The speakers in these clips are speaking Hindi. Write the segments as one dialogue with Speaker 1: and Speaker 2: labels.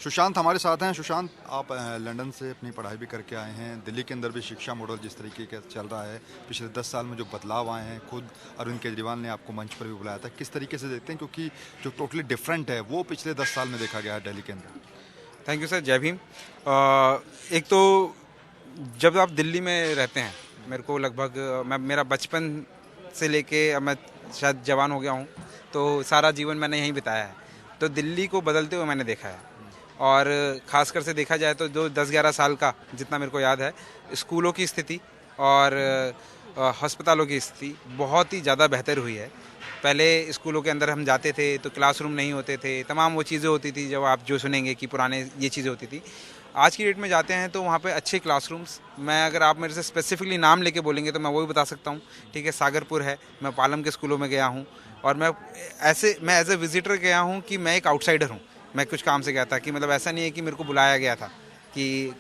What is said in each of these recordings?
Speaker 1: सुशांत हमारे साथ हैं। सुशांत, आप लंदन से अपनी पढ़ाई भी करके आए हैं। दिल्ली के अंदर भी शिक्षा मॉडल जिस तरीके का चल रहा है, पिछले 10 साल में जो बदलाव आए हैं, खुद अरविंद केजरीवाल ने आपको मंच पर भी बुलाया था। किस तरीके से देखते हैं, क्योंकि जो टोटली डिफरेंट है वो पिछले 10 साल में देखा गया है दिल्ली के अंदर।
Speaker 2: थैंक यू सर, जय भीम। एक तो जब आप दिल्ली में रहते हैं, मेरे को लगभग मेरा बचपन से लेके अब मैं शायद जवान हो गया हूँ, तो सारा जीवन मैंने यहीं बिताया है। तो दिल्ली को बदलते हुए मैंने देखा है, और ख़ासकर से देखा जाए तो जो 10-11 साल का जितना मेरे को याद है, स्कूलों की स्थिति और अस्पतालों की स्थिति बहुत ही ज़्यादा बेहतर हुई है। पहले स्कूलों के अंदर हम जाते थे तो क्लासरूम नहीं होते थे, तमाम वो चीज़ें होती थी जब आप जो सुनेंगे कि पुराने ये चीज़ें होती थी। आज की डेट में जाते हैं तो वहाँ पे अच्छे क्लासरूम्स, मैं अगर आप मेरे से स्पेसिफिकली नाम लेके बोलेंगे तो मैं वो भी बता सकता हूँ। ठीक है, सागरपुर है, मैं पालम के स्कूलों में गया हूँ, और मैं एज ए विजिटर गया हूँ कि मैं एक आउटसाइडर हूँ। मैं कुछ काम से गया था, कि मतलब ऐसा नहीं है कि मेरे को बुलाया गया था कि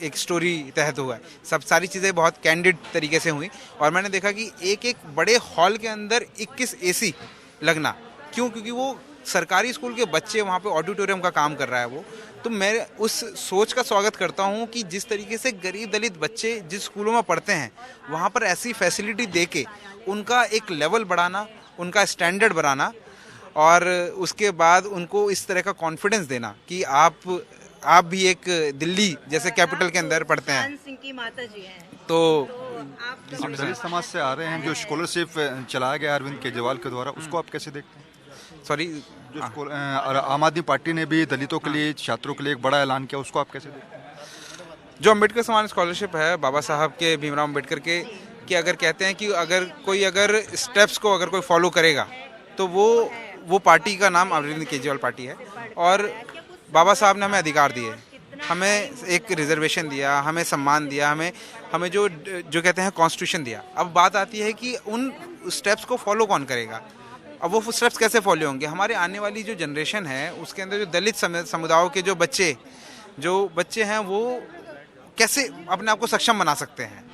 Speaker 2: एक स्टोरी तहत हुआ है। सब सारी चीज़ें बहुत कैंडिड तरीके से हुई, और मैंने देखा कि एक बड़े हॉल के अंदर 21 एसी लगना, क्योंकि वो सरकारी स्कूल के बच्चे वहाँ पे ऑडिटोरियम का काम कर रहा है वो। तो मैं उस सोच का स्वागत करता हूँ कि जिस तरीके से गरीब दलित बच्चे जिस स्कूलों में पढ़ते हैं, वहाँ पर ऐसी फैसिलिटी दे के उनका एक लेवल बढ़ाना, उनका स्टैंडर्ड बढ़ाना, और उसके बाद उनको इस तरह का कॉन्फिडेंस देना कि आप भी एक दिल्ली जैसे कैपिटल के अंदर पढ़ते हैं।
Speaker 3: सिंह की माता जी हैं,
Speaker 2: तो
Speaker 1: आप दलित समाज से आ रहे हैं, जो स्कॉलरशिप चलाया गया अरविंद केजरीवाल के द्वारा, उसको आप कैसे देखते हैं?
Speaker 2: सॉरी,
Speaker 1: जो आम आदमी पार्टी ने भी दलितों के लिए, छात्रों के लिए एक बड़ा ऐलान किया, उसको आप कैसे देखते हैं?
Speaker 2: जो अम्बेडकर समान स्कॉलरशिप है बाबा साहब के, भीमराव अम्बेडकर के, कि अगर कहते हैं कि अगर स्टेप्स को अगर कोई फॉलो करेगा तो वो पार्टी का नाम अरविंद केजरीवाल पार्टी है। और बाबा साहब ने हमें अधिकार दिए, हमें एक रिजर्वेशन दिया, हमें सम्मान दिया, हमें जो कहते हैं कॉन्स्टिट्यूशन दिया। अब बात आती है कि उन स्टेप्स को फॉलो कौन करेगा। अब वो स्टेप्स कैसे फॉलो होंगे? हमारे आने वाली जो जनरेशन है उसके अंदर जो दलित समुदायों के जो बच्चे हैं वो कैसे अपने आप को सक्षम बना सकते हैं।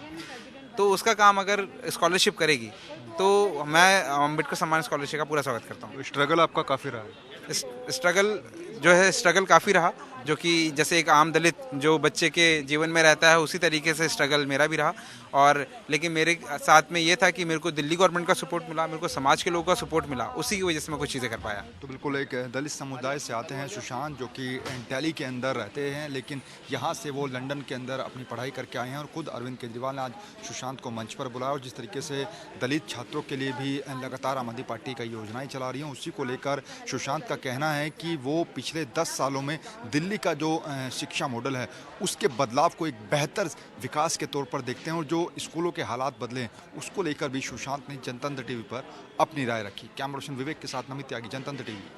Speaker 2: तो उसका काम अगर स्कॉलरशिप करेगी तो मैं अम्बेडकर सम्मान स्कॉलरशिप का पूरा स्वागत करता हूँ।
Speaker 1: स्ट्रगल आपका काफ़ी रहा है।
Speaker 2: स्ट्रगल काफ़ी रहा, जो कि जैसे एक आम दलित जो बच्चे के जीवन में रहता है उसी तरीके से स्ट्रगल मेरा भी रहा। और लेकिन मेरे साथ में ये था कि मेरे को दिल्ली गवर्नमेंट का सपोर्ट मिला, मेरे को समाज के लोगों का सपोर्ट मिला, उसी की वजह से मैं कुछ चीज़ें कर पाया।
Speaker 1: तो बिल्कुल एक दलित समुदाय से आते हैं सुशांत, जो कि दिल्ली के अंदर रहते हैं, लेकिन यहाँ से वो लंदन के अंदर अपनी पढ़ाई करके आए हैं, और खुद अरविंद केजरीवाल ने आज सुशांत को मंच पर बुलाया। और जिस तरीके से दलित छात्रों के लिए भी लगातार आम आदमी पार्टी का योजनाएं चला रही हैं, उसी को लेकर सुशांत का कहना है कि वो पिछले 10 सालों में दिल्ली का जो शिक्षा मॉडल है उसके बदलाव को एक बेहतर विकास के तौर पर देखते हैं, और जो स्कूलों के हालात बदले उसको लेकर भी सुशांत ने जनतंत्र टीवी पर अपनी राय रखी। कैमरा पर्सन विवेक के साथ नमित त्यागी, जनतंत्र टीवी।